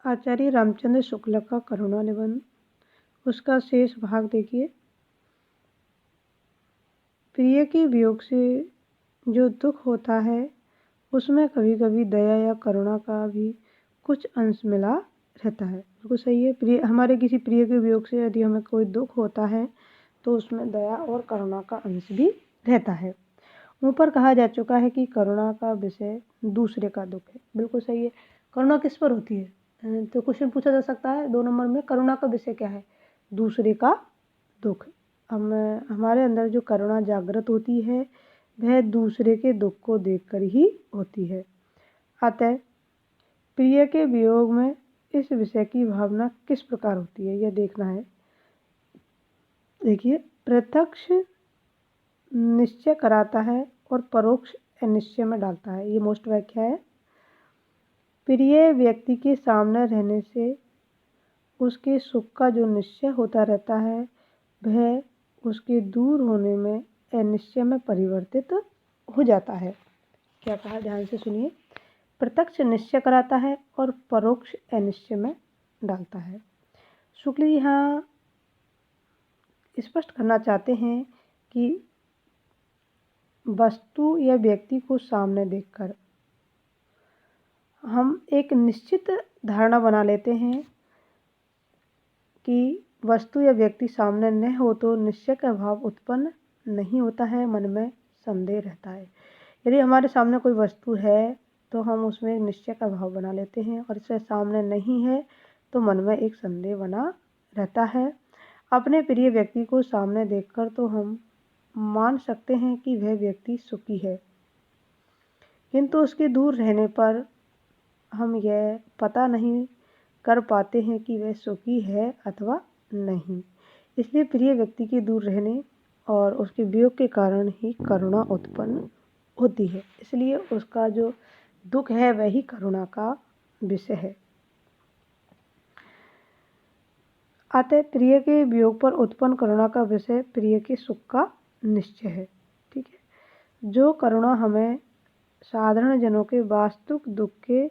आचार्य रामचंद्र शुक्ल का करुणा निबंध, उसका शेष भाग देखिए। प्रिय के वियोग से जो दुख होता है उसमें कभी कभी दया या करुणा का भी कुछ अंश मिला रहता है। बिल्कुल सही है। प्रिय हमारे किसी प्रिय के वियोग से यदि हमें कोई दुख होता है तो उसमें दया और करुणा का अंश भी रहता है। ऊपर कहा जा चुका है कि करुणा का विषय दूसरे का दुख है। बिल्कुल सही है। करुणा किस पर होती है? तो क्वेश्चन पूछा जा सकता है 2 नंबर में, करुणा का विषय क्या है? दूसरे का दुख। हमारे अंदर जो करुणा जागृत होती है वह दूसरे के दुख को देखकर ही होती है। अतः प्रिय के वियोग में इस विषय की भावना किस प्रकार होती है यह देखना है। देखिए, प्रत्यक्ष निश्चय कराता है और परोक्ष अनिश्चय में डालता है। ये मोस्ट व्याख्या है। प्रिय व्यक्ति के सामने रहने से उसके सुख का जो निश्चय होता रहता है वह उसके दूर होने में अनिश्चय में परिवर्तित हो जाता है। क्या कहा, ध्यान से सुनिए। प्रत्यक्ष निश्चय कराता है और परोक्ष अनिश्चय में डालता है। शुक्ल यहाँ स्पष्ट करना चाहते हैं कि वस्तु या व्यक्ति को सामने देखकर हम एक निश्चित धारणा बना लेते हैं कि वस्तु या व्यक्ति सामने न हो तो निश्चय का भाव उत्पन्न नहीं होता है, मन में संदेह रहता है। यदि हमारे सामने कोई वस्तु है तो हम उसमें एक निश्चय का भाव बना लेते हैं और इससे सामने नहीं है तो मन में एक संदेह बना रहता है। अपने प्रिय व्यक्ति को सामने देखकर तो हम मान सकते हैं कि वह व्यक्ति सुखी है, किंतु उसके दूर रहने पर हम यह पता नहीं कर पाते हैं कि वह सुखी है अथवा नहीं। इसलिए प्रिय व्यक्ति के दूर रहने और उसके वियोग के कारण ही करुणा उत्पन्न होती है। इसलिए उसका जो दुख है वही करुणा का विषय है। अतः प्रिय के वियोग पर उत्पन्न करुणा का विषय प्रिय के सुख का निश्चय है। ठीक है। जो करुणा हमें साधारण जनों के वास्तविक दुख के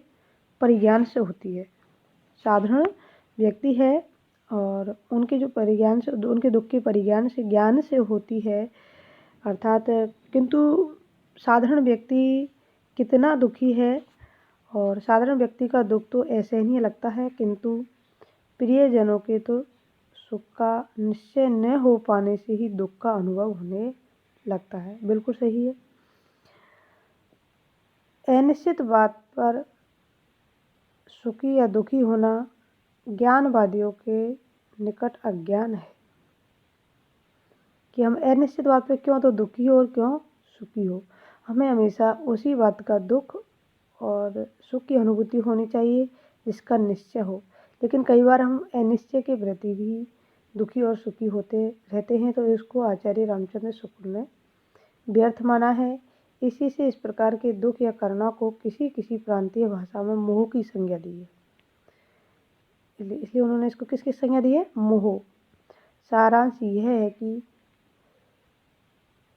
परिज्ञान से होती है। साधारण व्यक्ति है और उनके जो परिज्ञान से, उनके दुख के परिज्ञान से, ज्ञान से होती है, अर्थात किंतु साधारण व्यक्ति कितना दुखी है और साधारण व्यक्ति का दुख तो ऐसे नहीं लगता है, किंतु प्रियजनों के तो सुख का निश्चय न हो पाने से ही दुख का अनुभव होने लगता है। बिल्कुल सही है। अनिश्चित बात पर सुखी या दुखी होना ज्ञानवादियों के निकट अज्ञान है कि हम अनिश्चित बात पर क्यों तो दुखी हो और क्यों सुखी हो। हमें हमेशा उसी बात का दुख और सुख की अनुभूति होनी चाहिए जिसका निश्चय हो। लेकिन कई बार हम अनिश्चय के प्रति भी दुखी और सुखी होते रहते हैं, तो इसको आचार्य रामचंद्र शुक्ल ने व्यर्थ माना है। इसी से इस प्रकार के दुख या करुणा को किसी किसी प्रांतीय भाषा में मोह की संज्ञा दी है। इसलिए उन्होंने इसको किसकी संज्ञा दी है? मोह। सारांश यह है कि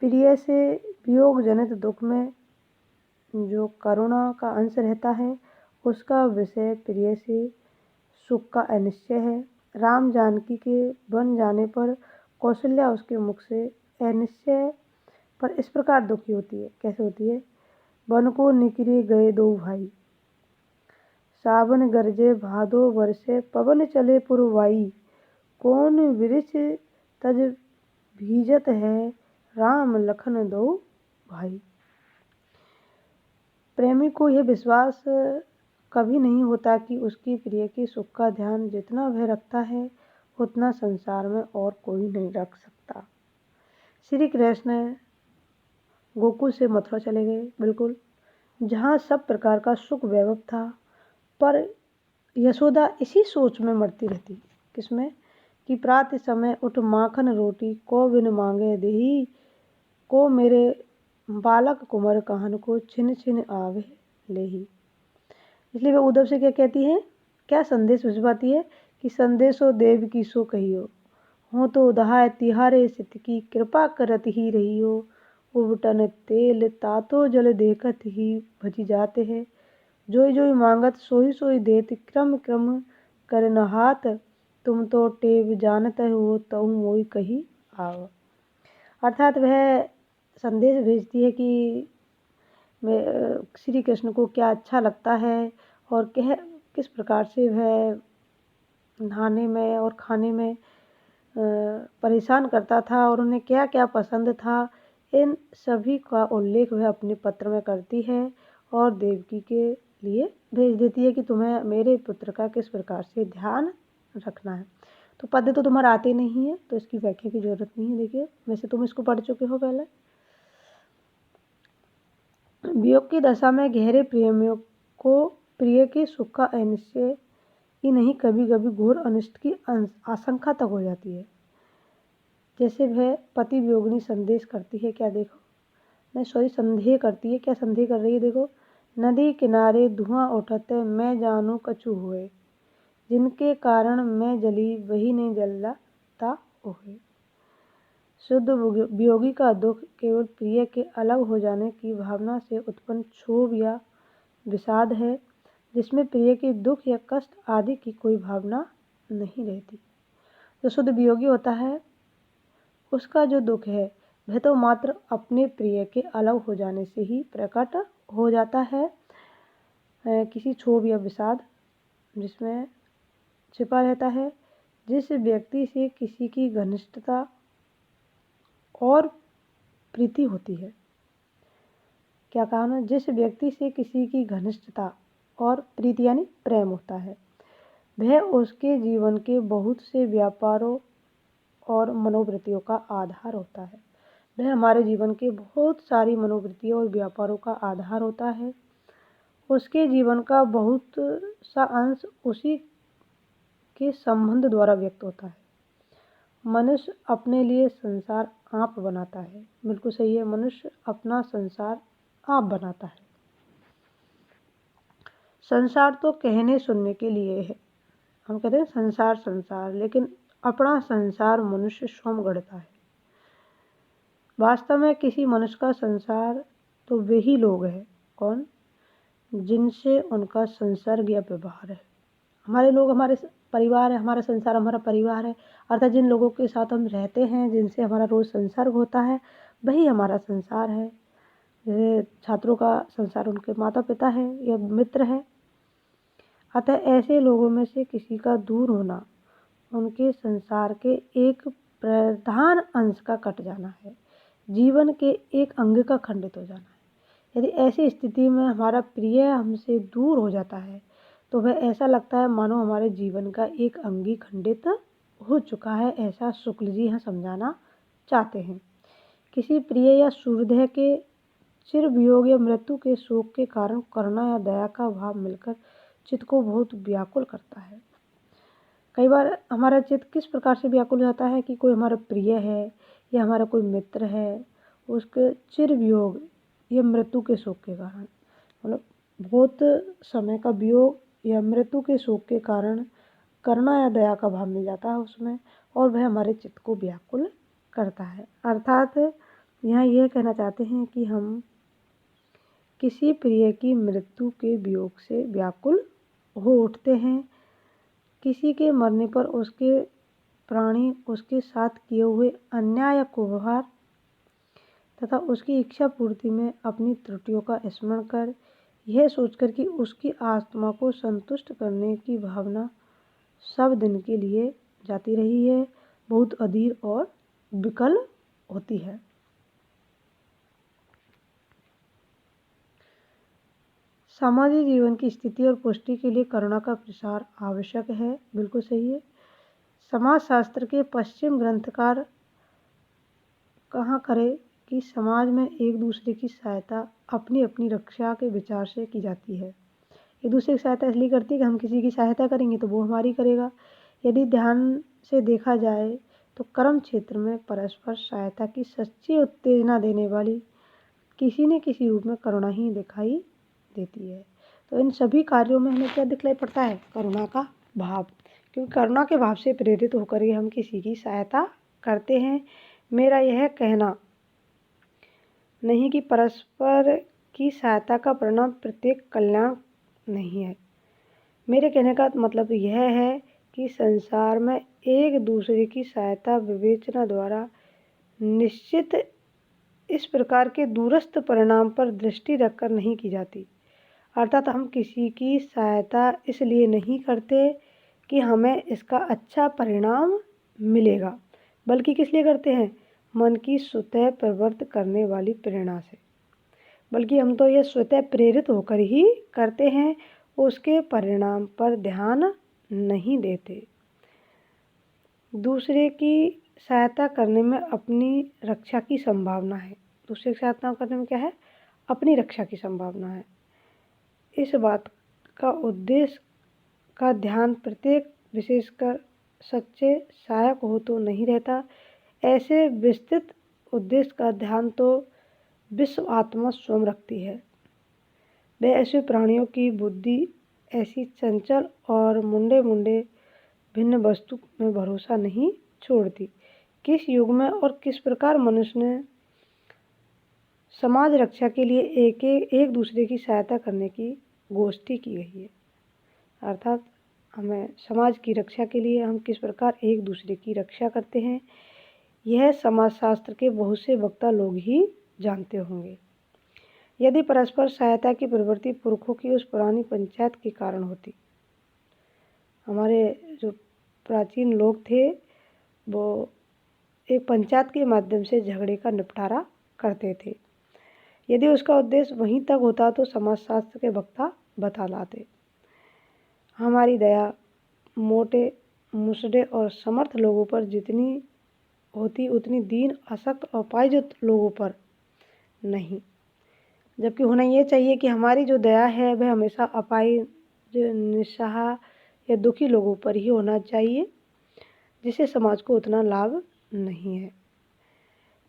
प्रिय से वियोग जनित दुख में जो करुणा का अंश रहता है उसका विषय प्रिय से सुख का अनिश्चय है। राम जानकी के बन जाने पर कौशल्या उसके मुख से अनिश्चय पर इस प्रकार दुखी होती है। कैसे होती है? वन को निकरे गए दो भाई, सावन गरजे भादो बरसे, पवन चले पुरवाई, कौन वृक्ष तज भीजत है, राम लखन दो भाई। प्रेमी को यह विश्वास कभी नहीं होता कि उसकी प्रिय के सुख का ध्यान जितना वह रखता है उतना संसार में और कोई नहीं रख सकता। श्री कृष्ण गोकुल से मथुरा चले गए, बिल्कुल, जहाँ सब प्रकार का सुख वैभव था, पर यशोदा इसी सोच में मरती रहती। किसमें? कि प्रातः समय उठ माखन रोटी, को बिन मांगे देही, को मेरे बालक कुंवर काहन को छिन छिन आवे लेही। इसलिए वह उद्धव से क्या कहती है, क्या संदेश भिजवाती है कि संदेशो देव की सो कहियो, हो तो उदाह तिहारे सित की, कृपा करत ही रहियो, उबटन तेल तातो जल देखत ही भजी जाते हैं, जोई जोई मांगत सोई सोई देत, क्रम क्रम करन हाथ, तुम तो टेव जानत हो तऊ मोई कही आव। अर्थात वह संदेश भेजती है कि श्री कृष्ण को क्या अच्छा लगता है और किस प्रकार से वह नहाने में और खाने में परेशान करता था और उन्हें क्या क्या पसंद था। इन सभी का उल्लेख वह अपने पत्र में करती है और देवकी के लिए भेज देती है कि तुम्हें मेरे पुत्र का किस प्रकार से ध्यान रखना है। तो पद्य तो तुम्हारा आते नहीं है तो इसकी व्याख्या की जरूरत नहीं है। देखिए, वैसे तुम इसको पढ़ चुके हो पहले। वियोग की दशा में गहरे प्रेमियों को प्रिय के सुख का अनिश्चय ही नहीं, कभी कभी घोर अनिष्ट की आशंका तक हो जाती है। जैसे वह पति वियोगिनी संदेश करती है, क्या देखो, नहीं सॉरी संदेह करती है। क्या संदेह कर रही है देखो। नदी किनारे धुआं उठत मैं जानू कछु हुए, जिनके कारण मैं जली वही नहीं जलता हुए। शुद्ध वियोगी का दुख केवल प्रिय के अलग हो जाने की भावना से उत्पन्न क्षोभ या विषाद है, जिसमें प्रिय के दुख या कष्ट आदि की कोई भावना नहीं रहती। जो शुद्ध वियोगी होता है उसका जो दुख है वह तो मात्र अपने प्रिय के अलग हो जाने से ही प्रकट हो जाता है। किसी क्षोभ या विषाद जिसमें छिपा रहता है। जिस व्यक्ति से किसी की घनिष्ठता और प्रीति होती है, क्या कहा ना, जिस व्यक्ति से किसी की घनिष्ठता और प्रीति यानी प्रेम होता है, वह उसके जीवन के बहुत से व्यापारों और मनोवृत्तियों का आधार होता है। वह हमारे जीवन के बहुत सारी मनोवृत्तियों और व्यापारों का आधार होता है। उसके जीवन का बहुत सा अंश उसी के संबंध द्वारा व्यक्त होता है। मनुष्य अपने लिए संसार आप बनाता है। बिल्कुल सही है, मनुष्य अपना संसार आप बनाता है। संसार तो कहने सुनने के लिए है, हम कहते हैं संसार संसार, लेकिन अपना संसार मनुष्य स्वयं गढ़ता है। वास्तव में किसी मनुष्य का संसार तो वही लोग हैं, कौन, जिनसे उनका संसर्ग या व्यवहार है। हमारे लोग हमारे परिवार है, हमारा संसार हमारा परिवार है। अर्थात जिन लोगों के साथ हम रहते हैं, जिनसे हमारा रोज संसर्ग होता है, वही हमारा संसार है। जैसे छात्रों का संसार उनके माता पिता है या मित्र है। अतः ऐसे लोगों में से किसी का दूर होना उनके संसार के एक प्रधान अंश का कट जाना है, जीवन के एक अंग का खंडित हो जाना है। यदि ऐसी स्थिति में हमारा प्रिय हमसे दूर हो जाता है तो वह ऐसा लगता है मानो हमारे जीवन का एक अंग ही खंडित हो चुका है। ऐसा शुक्ल जी यहाँ समझाना चाहते हैं। किसी प्रिय या सूर्यदेह के चिर वियोग या मृत्यु के शोक के कारण करुणा या दया का भाव मिलकर चित्त को बहुत व्याकुल करता है। कई बार हमारा चित्त किस प्रकार से व्याकुल हो जाता है कि कोई हमारा प्रिय है या हमारा कोई मित्र है, उसके चिर वियोग या मृत्यु के शोक के कारण, मतलब बहुत समय का वियोग या मृत्यु के शोक के कारण करुणा या दया का भाव मिल जाता है उसमें, और वह हमारे चित्त को व्याकुल करता है। अर्थात यहाँ यह कहना चाहते हैं कि हम किसी प्रिय की मृत्यु के वियोग से व्याकुल हो उठते हैं। किसी के मरने पर उसके प्राणी उसके साथ किए हुए अन्याय या कुव्यवहार तथा उसकी इच्छा पूर्ति में अपनी त्रुटियों का स्मरण कर यह सोचकर कि उसकी आत्मा को संतुष्ट करने की भावना सब दिन के लिए जाती रही है, बहुत अधीर और विकल होती है। सामाजिक जीवन की स्थिति और पुष्टि के लिए करुणा का प्रसार आवश्यक है। बिल्कुल सही है। समाजशास्त्र के पश्चिम ग्रंथकार कहाँ करे कि समाज में एक दूसरे की सहायता अपनी अपनी रक्षा के विचार से की जाती है। एक दूसरे की सहायता इसलिए करती है कि हम किसी की सहायता करेंगे तो वो हमारी करेगा। यदि ध्यान से देखा जाए तो कर्म क्षेत्र में परस्पर सहायता की सच्ची उत्तेजना देने वाली किसी न किसी रूप में करुणा ही दिखाई देती है। तो इन सभी कार्यों में हमें क्या दिखलाई पड़ता है, करुणा का भाव, क्योंकि करुणा के भाव से प्रेरित होकर ही हम किसी की सहायता करते हैं। मेरा यह कहना नहीं कि परस्पर की सहायता का परिणाम प्रत्येक कल्याण नहीं है। मेरे कहने का मतलब यह है कि संसार में एक दूसरे की सहायता विवेचना द्वारा निश्चित इस प्रकार के दूरस्थ परिणाम पर दृष्टि रखकर नहीं की जाती। अर्थात हम किसी की सहायता इसलिए नहीं करते कि हमें इसका अच्छा परिणाम मिलेगा, बल्कि किस लिए करते हैं? मन की स्वतः प्रवृत्त करने वाली प्रेरणा से। बल्कि हम तो यह स्वतः प्रेरित होकर ही करते हैं, उसके परिणाम पर ध्यान नहीं देते। दूसरे की सहायता करने में अपनी रक्षा की संभावना है। दूसरे की सहायता करने में क्या है? अपनी रक्षा की संभावना है। इस बात का उद्देश्य का ध्यान प्रत्येक विशेषकर सच्चे सहायक हो तो नहीं रहता। ऐसे विस्तृत उद्देश्य का ध्यान तो विश्व आत्मा स्वयं रखती है। वे ऐसे प्राणियों की बुद्धि ऐसी चंचल और मुंडे मुंडे भिन्न वस्तु में भरोसा नहीं छोड़ती। किस युग में और किस प्रकार मनुष्य ने समाज रक्षा के लिए एक दूसरे की सहायता करने की गोष्ठी की गई है। अर्थात हमें समाज की रक्षा के लिए हम किस प्रकार एक दूसरे की रक्षा करते हैं, यह समाजशास्त्र के बहुत से वक्ता लोग ही जानते होंगे। यदि परस्पर सहायता की प्रवृत्ति पुरखों की उस पुरानी पंचायत के कारण होती, हमारे जो प्राचीन लोग थे वो एक पंचायत के माध्यम से झगड़े का निपटारा करते थे। यदि उसका उद्देश्य वहीं तक होता तो समाजशास्त्र के वक्ता बता लाते। हमारी दया मोटे मुसड़े और समर्थ लोगों पर जितनी होती उतनी दीन अशक्त और पायजुत लोगों पर नहीं। जबकि होना ये चाहिए कि हमारी जो दया है वह हमेशा अपाहिज, निस्सहाय या दुखी लोगों पर ही होना चाहिए, जिससे समाज को उतना लाभ नहीं है।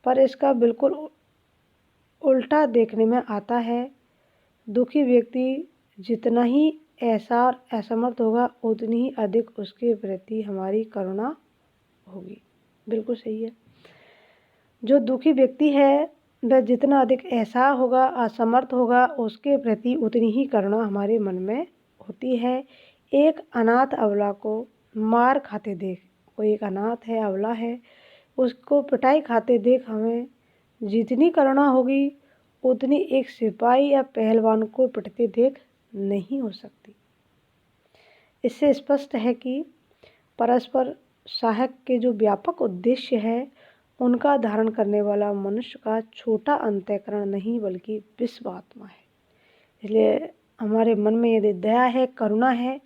पर इसका बिल्कुल उल्टा देखने में आता है। दुखी व्यक्ति जितना ही ऐसा असमर्थ होगा उतनी ही अधिक उसके प्रति हमारी करुणा होगी। बिल्कुल सही है। जो दुखी व्यक्ति है वह जितना अधिक ऐसा होगा, असमर्थ होगा, उसके प्रति उतनी ही करुणा हमारे मन में होती है। एक अनाथ अबला को मार खाते देख, कोई एक अनाथ है, अबला है, उसको पिटाई खाते देख हमें जितनी करुणा होगी उतनी एक सिपाही या पहलवान को पिटते देख नहीं हो सकती। इससे स्पष्ट है कि परस्पर सहायक के जो व्यापक उद्देश्य है उनका धारण करने वाला मनुष्य का छोटा अंतःकरण नहीं बल्कि विश्व आत्मा है। इसलिए हमारे मन में यदि दया है, करुणा है,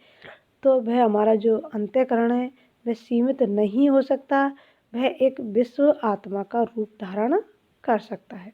तो वह हमारा जो अंतःकरण है वह सीमित नहीं हो सकता, वह एक विश्व आत्मा का रूप धारण कर सकता है।